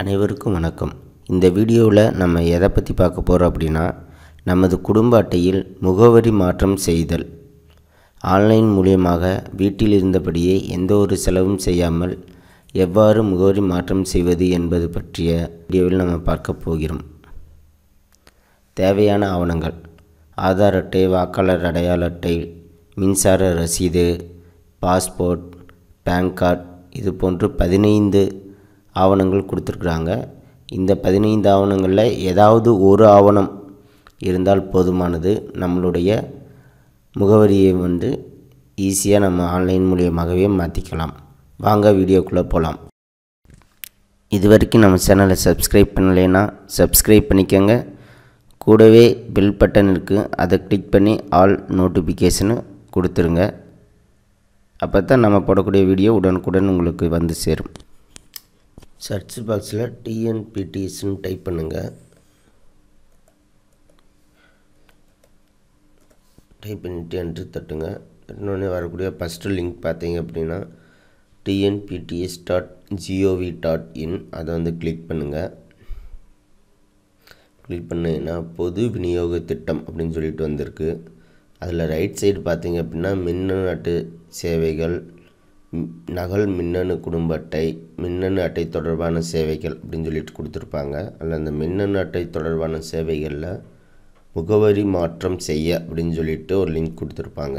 அனைவருக்கும் வணக்கம். இந்த வீடியோவில் நம்ம எதை பற்றி பார்க்க போகிறோம் அப்படின்னா, நமது குடும்ப அட்டையில் முகவரி மாற்றம் செய்தல். ஆன்லைன் மூலியமாக வீட்டில் இருந்தபடியே எந்த ஒரு செலவும் செய்யாமல் எவ்வாறு முகவரி மாற்றம் செய்வது என்பது பற்றிய வீடியோவில் நம்ம பார்க்க போகிறோம். தேவையான ஆவணங்கள்: ஆதார் அட்டை, வாக்காளர் அடையாள அட்டை, மின்சார ரசீது, பாஸ்போர்ட், பேன் கார்டு, இது போன்று 15 ஆவணங்கள் கொடுத்துருக்குறாங்க. இந்த 15 ஆவணங்களில் ஏதாவது ஒரு ஆவணம் இருந்தால் போதுமானது. நம்மளுடைய முகவரியை ஈஸியாக நம்ம ஆன்லைன் மூலியமாகவே மாற்றிக்கலாம். வாங்க வீடியோக்குள்ளே போகலாம். இது வரைக்கும் நம்ம சேனலை சப்ஸ்கிரைப் பண்ணலைன்னா சப்ஸ்கிரைப் பண்ணிக்கோங்க. கூடவே பெல் பட்டன் இருக்குது, அதை கிளிக் பண்ணி ஆல் நோட்டிஃபிகேஷனு கொடுத்துருங்க. அப்போ தான் நம்ம போடக்கூடிய வீடியோ உடனுக்குடன் உங்களுக்கு வந்து சேரும். சர்ச் பாக்ஸில் டிஎன்பிடிஎஸ்ன்னு டைப் பண்ணுங்கள். டைப் பண்ணிவிட்டு என்ட்ரு தட்டுங்க. இன்னொன்று வரக்கூடிய ஃபஸ்ட்டு லிங்க் பார்த்தீங்க அப்படின்னா tnpts.gov.in, அதை கிளிக் பண்ணுங்கள். கிளிக் பண்ணிங்கன்னா பொது விநியோக திட்டம் அப்படின்னு சொல்லிட்டு வந்திருக்கு. அதில் ரைட் சைடு பார்த்தீங்க அப்படின்னா மின்னணு அட்டை சேவைகள், நகல் மின்னணு குடும்ப அட்டை, மின்னணு அட்டை தொடர்பான சேவைகள் அப்படின்னு சொல்லிட்டு கொடுத்துருப்பாங்க. அதில் அந்த மின்னணு அட்டை தொடர்பான சேவைகளில் முகவரி மாற்றம் செய்ய அப்படின்னு சொல்லிட்டு ஒரு லிங்க் கொடுத்துருப்பாங்க.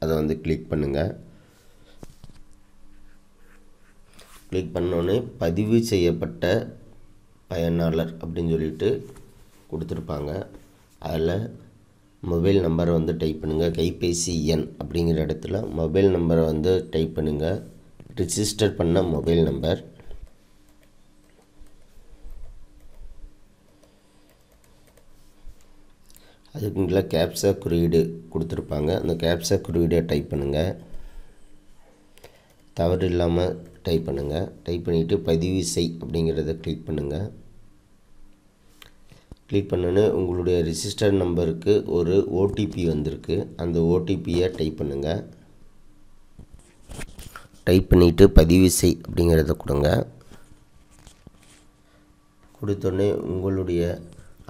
அதை கிளிக் பண்ணுங்கள். கிளிக் பண்ணோன்னே பதிவு செய்யப்பட்ட பயனாளர் அப்படின்னு சொல்லிட்டு கொடுத்துருப்பாங்க. அதில் மொபைல் நம்பரை டைப் பண்ணுங்கள். கைபேசி எண் அப்படிங்கிற இடத்துல மொபைல் நம்பரை டைப் பண்ணுங்கள். ரிஜிஸ்டர் பண்ண மொபைல் நம்பர். அதுக்குள்ள கேப்சா குறியீடு கொடுத்துருப்பாங்க. அந்த கேப்சா குறியீடை டைப் பண்ணுங்கள். தவறு இல்லாமல் டைப் பண்ணுங்கள். டைப் பண்ணிவிட்டு பதிவு செய் அப்படிங்கிறத கிளிக் பண்ணுங்கள். கிளிக் பண்ணோன்னே உங்களுடைய ரிஜிஸ்டர் நம்பருக்கு ஒரு ஓடிபி வந்திருக்கு. அந்த ஓடிபியை டைப் பண்ணுங்கள். டைப் பண்ணிவிட்டு பதிவு செய் அப்படிங்கிறத கொடுங்க. கொடுத்தோடனே உங்களுடைய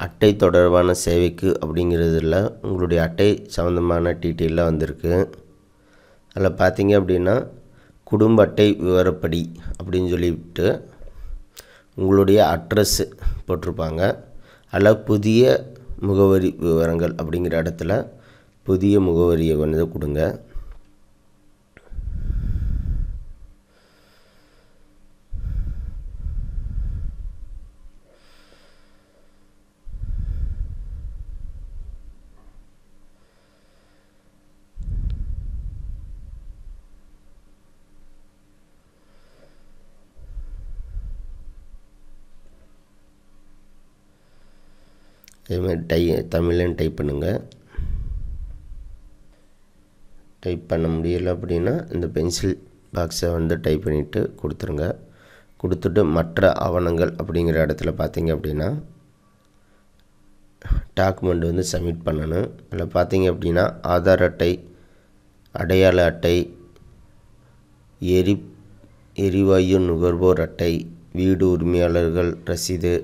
அட்டை தொடர்பான சேவைக்கு அப்படிங்கிறதுல உங்களுடைய அட்டை சம்மந்தமான டீட்டெயிலாக வந்திருக்கு. அதில் பார்த்தீங்க அப்படின்னா குடும்ப அட்டை விவரப்படி அப்படின்னு சொல்லிவிட்டு உங்களுடைய அட்ரஸ்ஸு போட்டிருப்பாங்க. அதில் புதிய முகவரி விவரங்கள் அப்படிங்கிற இடத்துல புதிய முகவரியை கொடுங்க. அதேமாதிரி தமிழ்லையும் டைப் பண்ணுங்கள். டைப் பண்ண முடியலை அப்படின்னா இந்த பென்சில் பாக்ஸை டைப் பண்ணிவிட்டு கொடுத்துருங்க. கொடுத்துட்டு மற்ற ஆவணங்கள் அப்படிங்கிற இடத்துல பார்த்தீங்க அப்படின்னா டாக்குமெண்ட் சப்மிட் பண்ணணும். அதில் பார்த்தீங்க அப்படின்னா ஆதார் அட்டை, அடையாள அட்டை, எரிவாயு நுகர்வோர் அட்டை, வீடு உரிமையாளர்கள் ரசீது,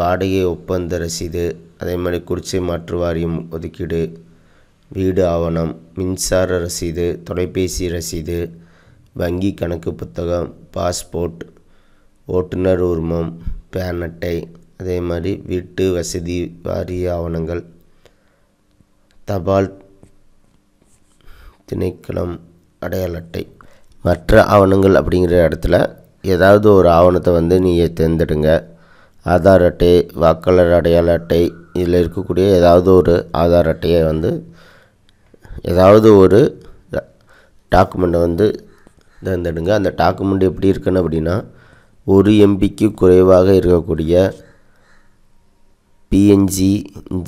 வாடகை ஒப்பந்த ரசீது, அதே மாதிரி குடிசை மாற்று வாரியம் ஒதுக்கீடு, வீடு ஆவணம், மின்சார ரசீது, தொலைபேசி ரசீது, வங்கி கணக்கு புத்தகம், பாஸ்போர்ட், ஓட்டுநர் உரிமம், பேன் அட்டை, அதே மாதிரி வீட்டு வசதி வாரிய ஆவணங்கள், தபால் திணைக்களம் அடையாள அட்டை. மற்ற ஆவணங்கள் அப்படிங்கிற இடத்துல ஏதாவது ஒரு ஆவணத்தை நீங்கள் தேர்ந்தெடுங்க. ஆதார் அட்டை, வாக்காளர் அடையாள அட்டை, இதில் இருக்கக்கூடிய ஏதாவது ஒரு ஆதார் அட்டையை ஏதாவது ஒரு டாக்குமெண்ட்டை தேர்ந்தெடுங்க. அந்த டாக்குமெண்ட் எப்படி இருக்கணும் அப்படின்னா 1 MBக்கு குறைவாக இருக்கக்கூடிய PNG,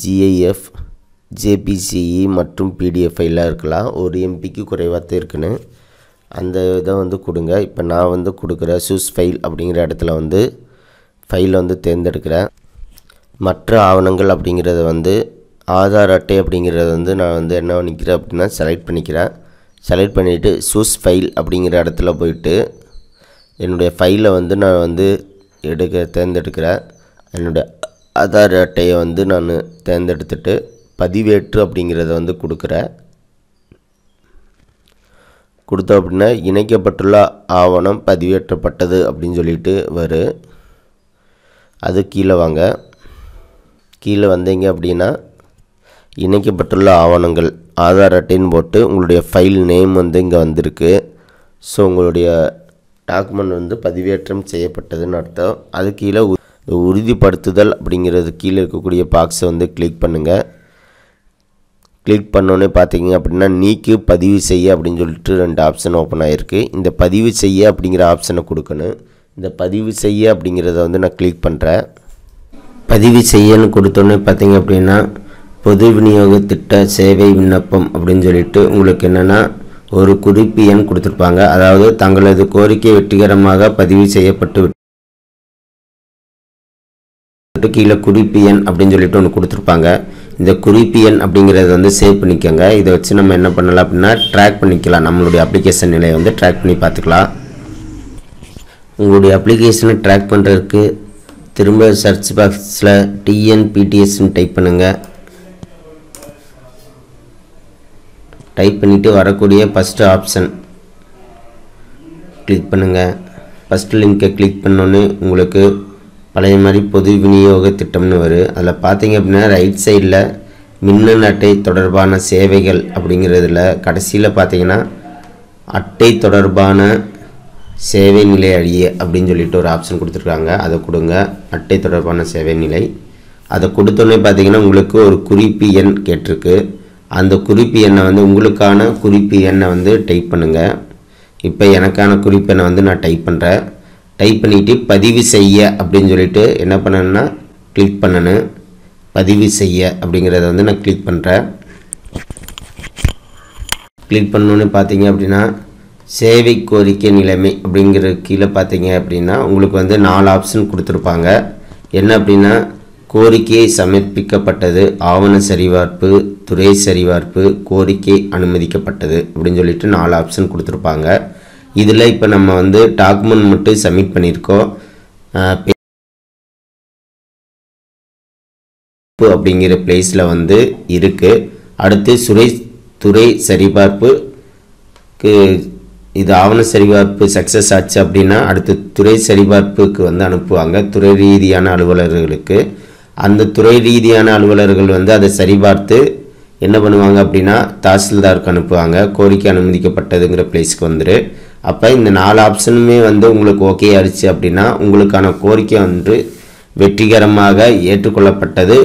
GIF, JPCE மற்றும் PDF ஃபைலாக இருக்கலாம். 1 MBக்கு குறைவாக இருக்கணும். அந்த இதை கொடுங்க. இப்போ நான் கொடுக்குற சூஸ் ஃபைல் அப்படிங்கிற இடத்துல ஃபைலை தேர்ந்தெடுக்கிறேன். மற்ற ஆவணங்கள் அப்படிங்கிறத ஆதார் அட்டை அப்படிங்கிறத நான் என்ன பண்ணிக்கிறேன் அப்படின்னா செலக்ட் பண்ணிக்கிறேன். செலக்ட் பண்ணிவிட்டு சூஸ் ஃபைல் அப்படிங்கிற இடத்துல போயிட்டு என்னுடைய ஃபைலை நான் தேர்ந்தெடுக்கிறேன். என்னுடைய ஆதார் அட்டையை வந்து நான் தேர்ந்தெடுத்துட்டு பதிவேற்று அப்படிங்கிறத வந்து கொடுக்குறேன். கொடுத்தோம் அப்படின்னா இணைக்கப்பட்டுள்ள ஆவணம் பதிவேற்றப்பட்டது அப்படின்னு சொல்லிட்டு வரும். அது கீழே வாங்க. கீழே வந்தீங்க அப்படின்னா இணைக்கப்பட்டுள்ள ஆவணங்கள் ஆதார் அட்டைன்னு போட்டு உங்களுடைய ஃபைல் நேம் வந்து இங்கே வந்திருக்கு. ஸோ உங்களுடைய டாக்குமெண்ட் வந்து பதிவேற்றம் செய்யப்பட்டதுன்னு அர்த்தம். அது கீழே உறுதிப்படுத்துதல் அப்படிங்கிறது கீழே இருக்கக்கூடிய பாக்ஸை வந்து கிளிக் பண்ணுங்கள். கிளிக் பண்ணோன்னே பார்த்தீங்க அப்படின்னா நீக்கு பதிவு செய்ய அப்படின்னு சொல்லிட்டு 2 ஆப்ஷன் ஓப்பன் ஆகிருக்கு. இந்த பதிவு செய்ய அப்படிங்கிற ஆப்ஷனை கொடுக்கணும். இந்த பதிவு செய்ய அப்படிங்கிறத வந்து நான் கிளிக் பண்ணுறேன். பதிவு செய்யன்னு கொடுத்தோன்னே பார்த்தீங்க அப்படின்னா பொது விநியோக திட்ட சேவை விண்ணப்பம் அப்படின்னு சொல்லிட்டு உங்களுக்கு என்னென்னா ஒரு குறிப்பு எண் கொடுத்துருப்பாங்க. அதாவது தங்களது கோரிக்கை வெற்றிகரமாக பதிவு செய்யப்பட்டு கீழே குறிப்பு எண் அப்படின்னு சொல்லிட்டு ஒன்று கொடுத்துருப்பாங்க. இந்த குறிப்பு எண் அப்படிங்கிறத வந்து சேவ் பண்ணிக்கோங்க. இதை வச்சு நம்ம என்ன பண்ணலாம் அப்படின்னா ட்ராக் பண்ணிக்கலாம். நம்மளுடைய அப்ளிகேஷன் நிலையை வந்து ட்ராக் பண்ணி பார்த்துக்கலாம். உங்களுடைய அப்ளிகேஷனை ட்ராக் பண்ணுறதுக்கு திரும்ப சர்ச் பாக்ஸில் டிஎன்பிடிஎஸ்ன்னு டைப் பண்ணுங்கள். டைப் பண்ணிவிட்டு வரக்கூடிய ஃபஸ்ட்டு ஆப்ஷன் கிளிக் பண்ணுங்கள். ஃபஸ்ட்டு லிங்கை கிளிக் பண்ணோன்னே உங்களுக்கு பழைய மாதிரி பொது விநியோக திட்டம்னு வரும். அதில் பார்த்தீங்க அப்படின்னா ரைட் சைடில் மின்னணு அட்டை தொடர்பான சேவைகள் அப்படிங்கிறதுல கடைசியில் பார்த்தீங்கன்னா அட்டை தொடர்பான சேவை நிலை அறிய அப்படின்னு சொல்லிட்டு ஒரு ஆப்ஷன் கொடுத்துருக்காங்க. அதை கொடுங்க. அட்டை தொடர்பான சேவை நிலை அதை கொடுத்தோன்னே பார்த்தீங்கன்னா உங்களுக்கு ஒரு குறிப்பு எண் கேட்டிருக்கு. அந்த குறிப்பு எண்ணை வந்து உங்களுக்கான குறிப்பு எண்ணை வந்து டைப் பண்ணுங்கள். இப்போ எனக்கான குறிப்பு எண்ணை வந்து நான் டைப் பண்ணுறேன். டைப் பண்ணிவிட்டு பதிவு செய்ய அப்படின்னு சொல்லிட்டு என்ன பண்ணணுன்னா கிளிக் பண்ணணும். பதிவு செய்ய அப்படிங்கிறத வந்து நான் கிளிக் பண்ணுறேன். கிளிக் பண்ணோன்னு பார்த்தீங்க அப்படின்னா சேவை கோரிக்கை நிலைமை அப்படிங்கிற கீழே பார்த்தீங்க அப்படின்னா உங்களுக்கு வந்து 4 ஆப்ஷன் கொடுத்துருப்பாங்க. என்ன அப்படின்னா கோரிக்கை சமர்ப்பிக்கப்பட்டது, ஆவண சரிபார்ப்பு, துறை சரிபார்ப்பு, கோரிக்கை அனுமதிக்கப்பட்டது அப்படின்னு சொல்லிட்டு 4 ஆப்ஷன் கொடுத்துருப்பாங்க. இதில் இப்போ நம்ம வந்து டாக்குமெண்ட் மட்டும் சப்மிட் பண்ணியிருக்கோம். அப்படிங்கிற பிளேஸில் வந்து இருக்குது. அடுத்து துறை சரிபார்ப்புக்கு இது ஆவண சரிபார்ப்பு சக்ஸஸ் ஆச்சு அப்படின்னா அடுத்து துறை சரிபார்ப்புக்கு வந்து அனுப்புவாங்க. துறை ரீதியான அலுவலர்களுக்கு அந்த துறை ரீதியான அலுவலர்கள் வந்து அதை சரிபார்த்து என்ன பண்ணுவாங்க அப்படின்னா தாசில்தாருக்கு அனுப்புவாங்க. கோரிக்கை அனுமதிக்கப்பட்டதுங்கிற பிளேஸ்க்கு வந்துரு. அப்போ இந்த 4 ஆப்ஷனுமே வந்து உங்களுக்கு ஓகே ஆயிடுச்சு அப்படின்னா உங்களுக்கான கோரிக்கை வந்து வெற்றிகரமாக ஏற்றுக்கொள்ளப்பட்டது.